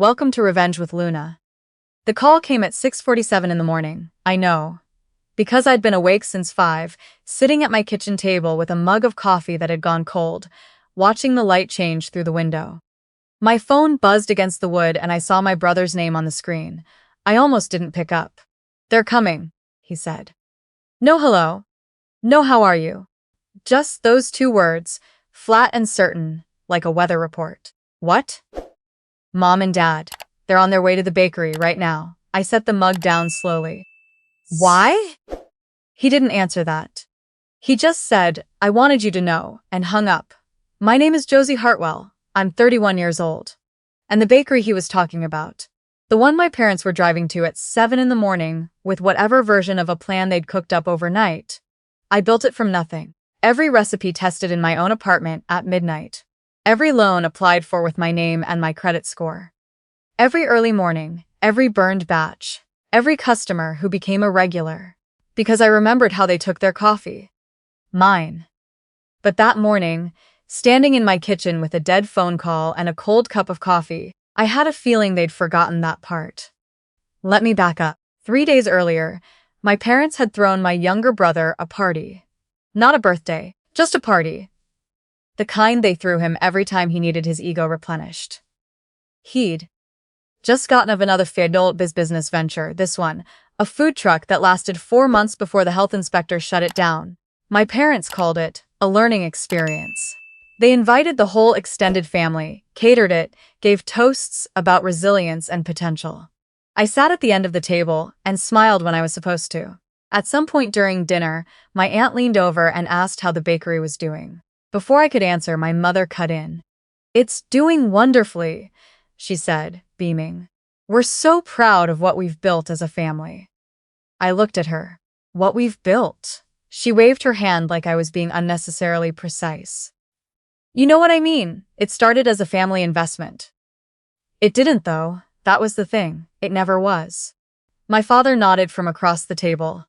Welcome to Revenge with Luna. The call came at 6:47 in the morning, I know. Because I'd been awake since 5, sitting at my kitchen table with a mug of coffee that had gone cold, watching the light change through the window. My phone buzzed against the wood and I saw my brother's name on the screen. I almost didn't pick up. "They're coming," he said. "No hello. No how are you." Just those two words, flat and certain, like a weather report. "What?" "Mom and Dad. They're on their way to the bakery right now." I set the mug down slowly. "Why?" He didn't answer that. He just said, "I wanted you to know," and hung up. "My name is Josie Hartwell. I'm 31 years old." And the bakery he was talking about, the one my parents were driving to at 7 in the morning with whatever version of a plan they'd cooked up overnight, I built it from nothing. Every recipe tested in my own apartment at midnight. Every loan applied for with my name and my credit score. Every early morning, every burned batch, every customer who became a regular. Because I remembered how they took their coffee. Mine. But that morning, standing in my kitchen with a dead phone call and a cold cup of coffee, I had a feeling they'd forgotten that part. Let me back up. 3 days earlier, my parents had thrown my younger brother a party. Not a birthday, just a party. The kind they threw him every time he needed his ego replenished. He'd just gotten of another failed business venture, this one, a food truck that lasted 4 months before the health inspector shut it down. My parents called it a learning experience. They invited the whole extended family, catered it, gave toasts about resilience and potential. I sat at the end of the table and smiled when I was supposed to. At some point during dinner, my aunt leaned over and asked how the bakery was doing. Before I could answer, my mother cut in. "It's doing wonderfully," she said, beaming. "We're so proud of what we've built as a family." I looked at her. "What we've built?" She waved her hand like I was being unnecessarily precise. "You know what I mean. It started as a family investment." It didn't, though. That was the thing. It never was. My father nodded from across the table.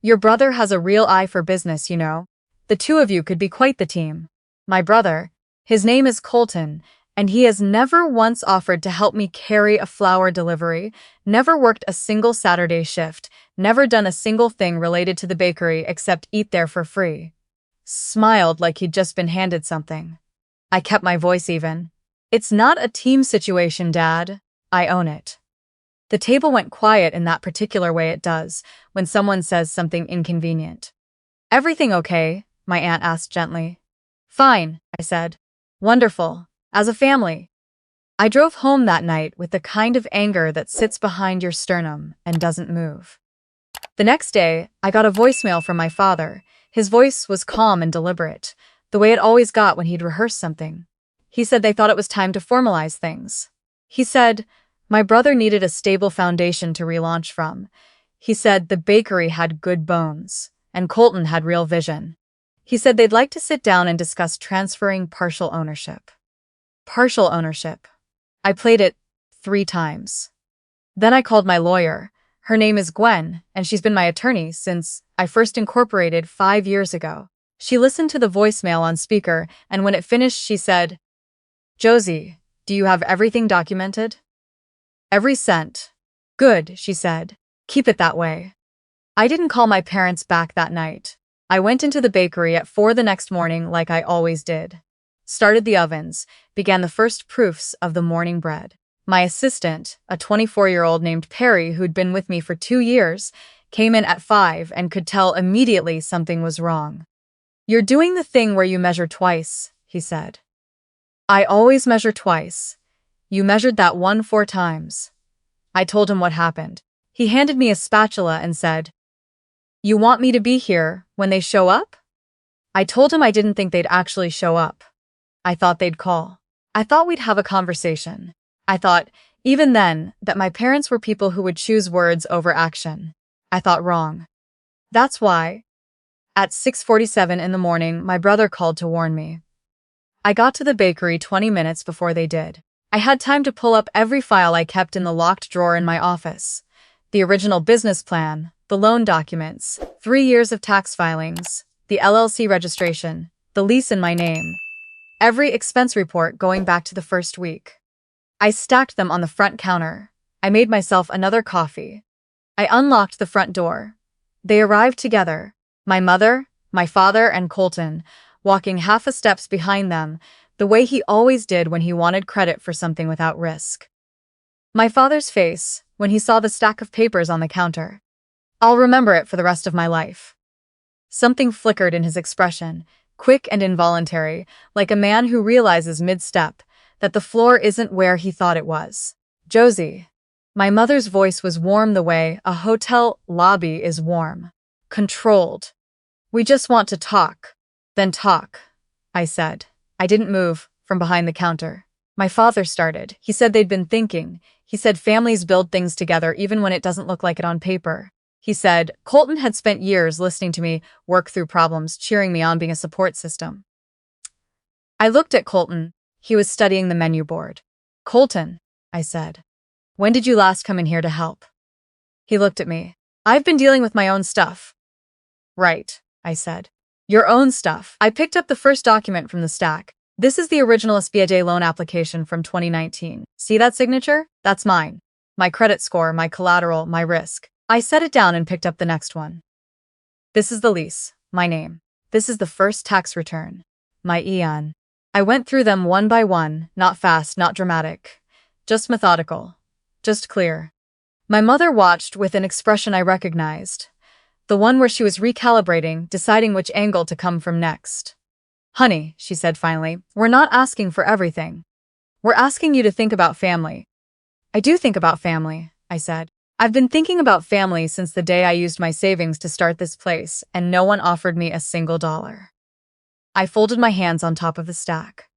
"Your brother has a real eye for business, you know. The two of you could be quite the team. My brother, his name is Colton, and he has never once offered to help me carry a flour delivery, never worked a single Saturday shift, never done a single thing related to the bakery except eat there for free." Smiled like he'd just been handed something. I kept my voice even. "It's not a team situation, Dad. I own it." The table went quiet in that particular way it does when someone says something inconvenient. "Everything okay?" my aunt asked gently. "Fine," I said. "Wonderful. As a family." I drove home that night with the kind of anger that sits behind your sternum and doesn't move. The next day, I got a voicemail from my father. His voice was calm and deliberate, the way it always got when he'd rehearsed something. He said they thought it was time to formalize things. He said my brother needed a stable foundation to relaunch from. He said the bakery had good bones, and Colton had real vision. He said they'd like to sit down and discuss transferring partial ownership. Partial ownership. I played it 3 times. Then I called my lawyer. Her name is Gwen, and she's been my attorney since I first incorporated 5 years ago. She listened to the voicemail on speaker, and when it finished, she said, "Josie, do you have everything documented?" "Every cent." "Good," she said. "Keep it that way." I didn't call my parents back that night. I went into the bakery at 4 the next morning like I always did. Started the ovens, began the first proofs of the morning bread. My assistant, a 24-year-old named Perry who'd been with me for 2 years, came in at 5 and could tell immediately something was wrong. "You're doing the thing where you measure twice," he said. "I always measure twice. You measured that one 4 times. I told him what happened. He handed me a spatula and said, "You want me to be here when they show up?" I told him I didn't think they'd actually show up. I thought they'd call. I thought we'd have a conversation. I thought, even then, that my parents were people who would choose words over action. I thought wrong. That's why, at 6:47 in the morning, my brother called to warn me. I got to the bakery 20 minutes before they did. I had time to pull up every file I kept in the locked drawer in my office. The original business plan, the loan documents, 3 years of tax filings, the LLC registration, the lease in my name, every expense report going back to the first week. I stacked them on the front counter. I made myself another coffee. I unlocked the front door. They arrived together, my mother, my father, and Colton, walking half a steps behind them, the way he always did when he wanted credit for something without risk. My father's face, when he saw the stack of papers on the counter. I'll remember it for the rest of my life. Something flickered in his expression, quick and involuntary, like a man who realizes mid-step that the floor isn't where he thought it was. Josie. My mother's voice was warm the way a hotel lobby is warm. Controlled. We just want to talk. Then talk, I said. I didn't move from behind the counter. My father started. He said they'd been thinking. He said families build things together even when it doesn't look like it on paper. He said Colton had spent years listening to me work through problems, cheering me on, being a support system. I looked at Colton. He was studying the menu board. Colton, I said. When did you last come in here to help? He looked at me. I've been dealing with my own stuff. Right, I said. Your own stuff. I picked up the first document from the stack. This is the original SBA loan application from 2019. See that signature? That's mine. My credit score, my collateral, my risk. I set it down and picked up the next one. This is the lease, my name. This is the first tax return, my EIN. I went through them one by one, not fast, not dramatic. Just methodical. Just clear. My mother watched with an expression I recognized. The one where she was recalibrating, deciding which angle to come from next. Honey, she said finally, we're not asking for everything. We're asking you to think about family. I do think about family, I said. I've been thinking about family since the day I used my savings to start this place, and no one offered me a single dollar. I folded my hands on top of the stack.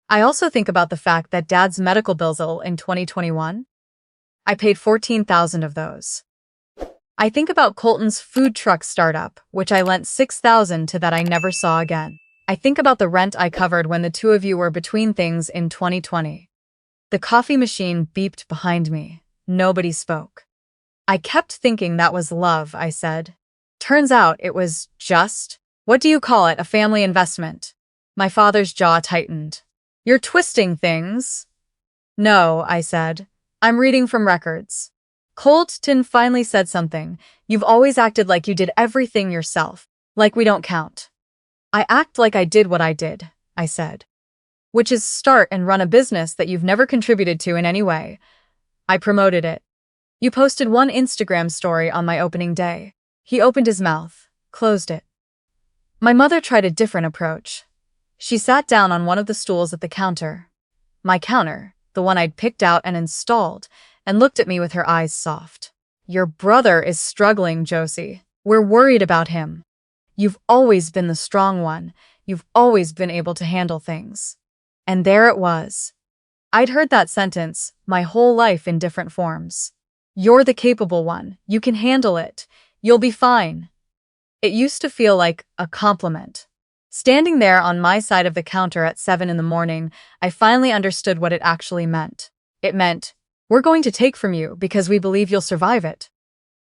I also think about the fact that Dad's medical bills in 2021. I paid $14,000 of those. I think about Colton's food truck startup, which I lent $6,000 to that I never saw again. I think about the rent I covered when the two of you were between things in 2020. The coffee machine beeped behind me. Nobody spoke. I kept thinking that was love, I said. Turns out it was just, what do you call it, a family investment? My father's jaw tightened. You're twisting things. No, I said. I'm reading from records. Colton finally said something. You've always acted like you did everything yourself, like we don't count. I act like I did what I did, I said. Which is start and run a business that you've never contributed to in any way. I promoted it. You posted one Instagram story on my opening day. He opened his mouth, closed it. My mother tried a different approach. She sat down on one of the stools at the counter. My counter, the one I'd picked out and installed, and looked at me with her eyes soft. Your brother is struggling, Josie. We're worried about him. You've always been the strong one. You've always been able to handle things. And there it was. I'd heard that sentence my whole life in different forms. You're the capable one. You can handle it. You'll be fine. It used to feel like a compliment. Standing there on my side of the counter at 7 in the morning, I finally understood what it actually meant. It meant, we're going to take from you because we believe you'll survive it.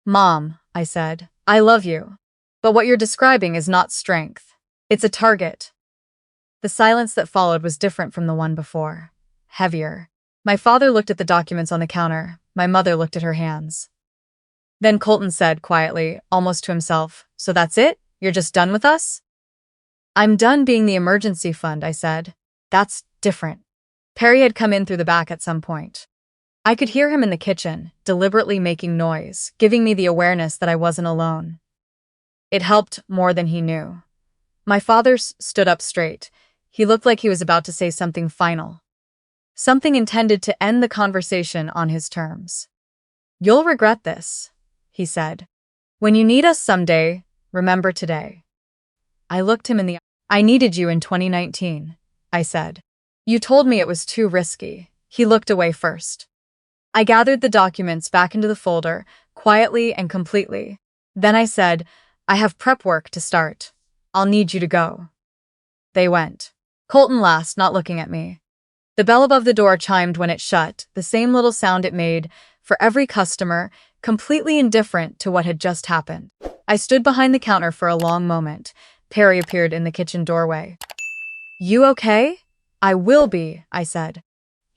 Mom, I said, I love you. But what you're describing is not strength. It's a target. The silence that followed was different from the one before. Heavier. My father looked at the documents on the counter. My mother looked at her hands. Then Colton said quietly, almost to himself, so that's it? You're just done with us? I'm done being the emergency fund, I said. That's different. Perry had come in through the back at some point. I could hear him in the kitchen, deliberately making noise, giving me the awareness that I wasn't alone. It helped more than he knew. My father stood up straight. He looked like he was about to say something final. Something intended to end the conversation on his terms. You'll regret this, he said. When you need us someday, remember today. I looked him in the eye. I needed you in 2019, I said. You told me it was too risky. He looked away first. I gathered the documents back into the folder, quietly and completely. Then I said, I have prep work to start. I'll need you to go. They went. Colton laughed, not looking at me. The bell above the door chimed when it shut, the same little sound it made for every customer, completely indifferent to what had just happened. I stood behind the counter for a long moment. Perry appeared in the kitchen doorway. You okay? I will be, I said.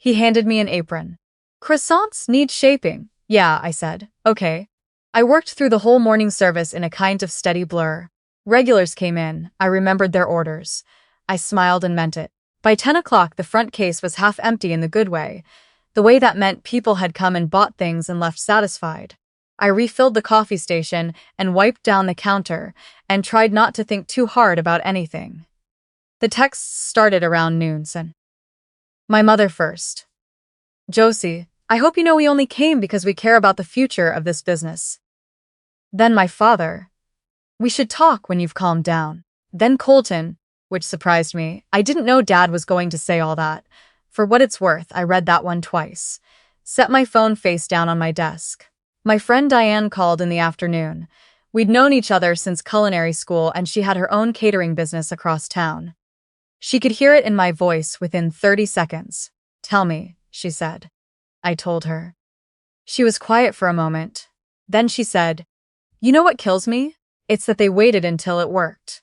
He handed me an apron. Croissants need shaping. Yeah, I said. Okay. I worked through the whole morning service in a kind of steady blur. Regulars came in. I remembered their orders. I smiled and meant it. By 10 o'clock, the front case was half empty in the good way, the way that meant people had come and bought things and left satisfied. I refilled the coffee station and wiped down the counter and tried not to think too hard about anything. The texts started around noon. My mother first. Josie, I hope you know we only came because we care about the future of this business. Then my father. We should talk when you've calmed down. Then Colton, which surprised me. I didn't know Dad was going to say all that. For what it's worth, I read that one twice. Set my phone face down on my desk. My friend Diane called in the afternoon. We'd known each other since culinary school and she had her own catering business across town. She could hear it in my voice within 30 seconds. Tell me, she said. I told her. She was quiet for a moment. Then she said, you know what kills me? It's that they waited until it worked.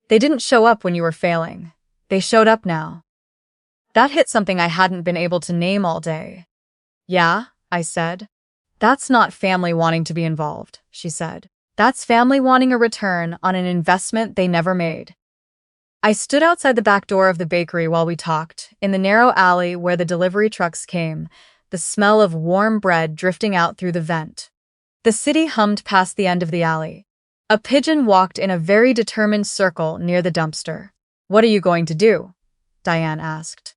They didn't show up when you were failing. They showed up now. That hit something I hadn't been able to name all day. Yeah, I said. That's not family wanting to be involved, she said. That's family wanting a return on an investment they never made. I stood outside the back door of the bakery while we talked, in the narrow alley where the delivery trucks came, the smell of warm bread drifting out through the vent. The city hummed past the end of the alley. A pigeon walked in a very determined circle near the dumpster. What are you going to do? Diane asked.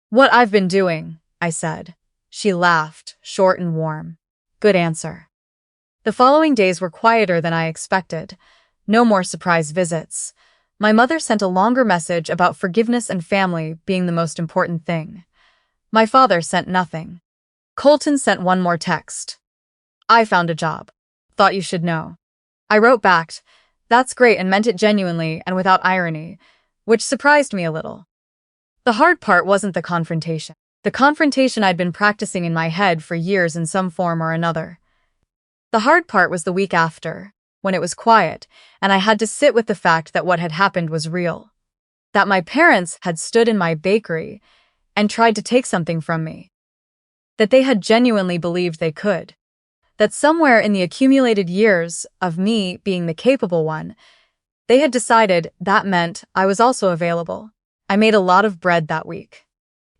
What I've been doing, I said. She laughed, short and warm. Good answer. The following days were quieter than I expected. No more surprise visits. My mother sent a longer message about forgiveness and family being the most important thing. My father sent nothing. Colton sent one more text. I found a job. Thought you should know. I wrote back, that's great, and meant it genuinely and without irony, which surprised me a little. The hard part wasn't the confrontation. The confrontation I'd been practicing in my head for years in some form or another. The hard part was the week after, when it was quiet, and I had to sit with the fact that what had happened was real. That my parents had stood in my bakery and tried to take something from me. That they had genuinely believed they could. That somewhere in the accumulated years of me being the capable one, they had decided that meant I was also available. I made a lot of bread that week.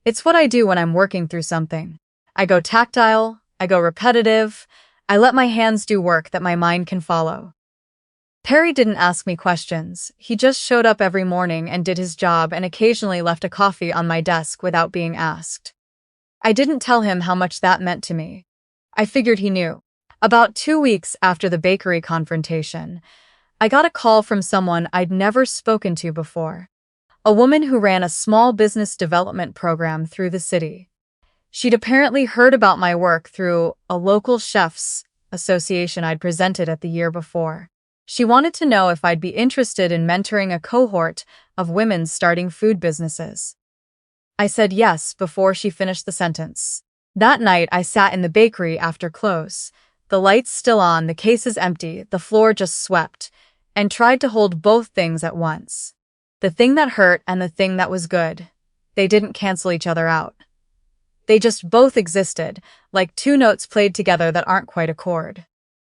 It's what I do when I'm working through something. I go tactile, I go repetitive, I let my hands do work that my mind can follow. Perry didn't ask me questions. He just showed up every morning and did his job and occasionally left a coffee on my desk without being asked. I didn't tell him how much that meant to me. I figured he knew. About 2 weeks after the bakery confrontation, I got a call from someone I'd never spoken to before. A woman who ran a small business development program through the city. She'd apparently heard about my work through a local chefs association I'd presented at the year before. She wanted to know if I'd be interested in mentoring a cohort of women starting food businesses. I said yes before she finished the sentence. That night, I sat in the bakery after close. The lights still on, the cases empty, the floor just swept, and tried to hold both things at once. The thing that hurt and the thing that was good. They didn't cancel each other out. They just both existed, like two notes played together that aren't quite a chord.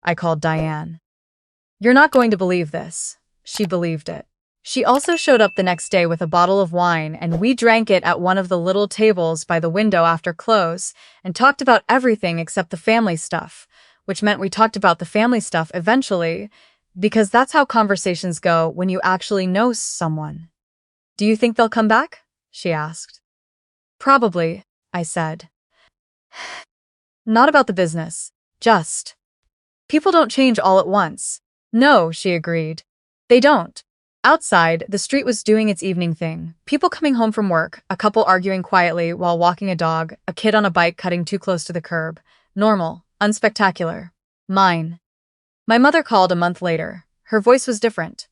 I called Diane. You're not going to believe this. She believed it. She also showed up the next day with a bottle of wine, and we drank it at one of the little tables by the window after close and talked about everything except the family stuff, which meant we talked about the family stuff eventually, because that's how conversations go when you actually know someone. Do you think they'll come back? She asked. Probably, I said. Not about the business, just. People don't change all at once. No, she agreed. They don't. Outside, the street was doing its evening thing. People coming home from work, a couple arguing quietly while walking a dog, a kid on a bike cutting too close to the curb. Normal, unspectacular. Mine. My mother called a month later. Her voice was different.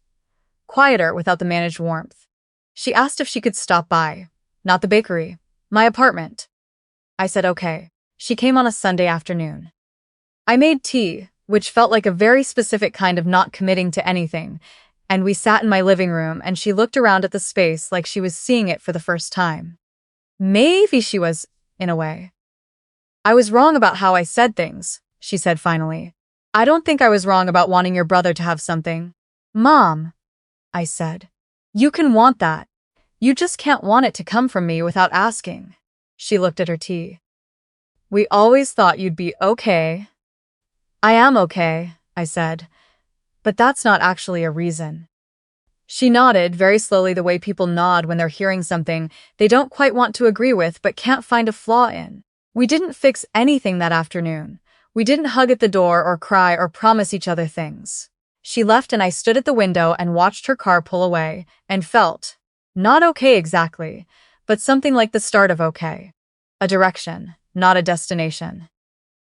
Quieter without the managed warmth. She asked if she could stop by. Not the bakery. My apartment. I said okay. She came on a Sunday afternoon. I made tea, which felt like a very specific kind of not committing to anything, and we sat in my living room and she looked around at the space like she was seeing it for the first time. Maybe she was in a way. I was wrong about how I said things, she said finally. I don't think I was wrong about wanting your brother to have something. Mom, I said. You can want that. You just can't want it to come from me without asking. She looked at her tea. We always thought you'd be okay. I am okay, I said. But that's not actually a reason. She nodded very slowly, the way people nod when they're hearing something they don't quite want to agree with but can't find a flaw in. We didn't fix anything that afternoon. We didn't hug at the door or cry or promise each other things. She left and I stood at the window and watched her car pull away and felt, not okay exactly, but something like the start of okay. A direction, not a destination.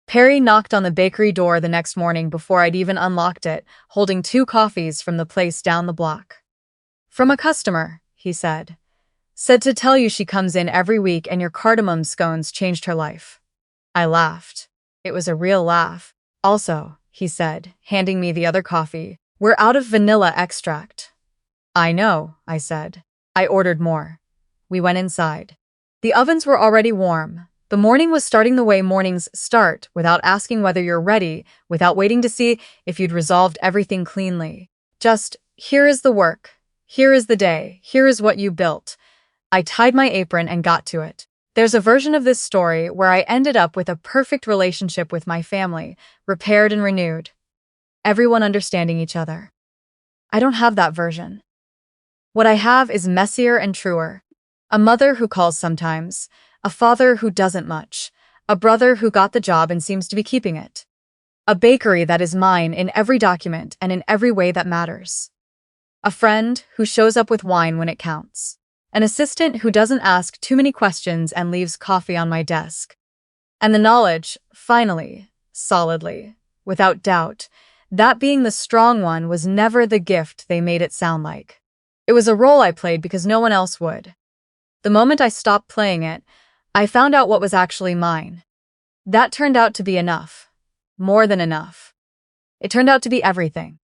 Perry knocked on the bakery door the next morning before I'd even unlocked it, holding 2 coffees from the place down the block. From a customer, he said. Said to tell you she comes in every week and your cardamom scones changed her life. I laughed. It was a real laugh. Also, he said, handing me the other coffee, we're out of vanilla extract. I know, I said. I ordered more. We went inside. The ovens were already warm. The morning was starting the way mornings start, without asking whether you're ready, without waiting to see if you'd resolved everything cleanly. Just, here is the work. Here is the day. Here is what you built. I tied my apron and got to it. There's a version of this story where I ended up with a perfect relationship with my family, repaired and renewed. Everyone understanding each other. I don't have that version. What I have is messier and truer. A mother who calls sometimes, a father who doesn't much, a brother who got the job and seems to be keeping it. A bakery that is mine in every document and in every way that matters. A friend who shows up with wine when it counts. An assistant who doesn't ask too many questions and leaves coffee on my desk. And the knowledge, finally, solidly, without doubt, that being the strong one was never the gift they made it sound like. It was a role I played because no one else would. The moment I stopped playing it, I found out what was actually mine. That turned out to be enough. More than enough. It turned out to be everything.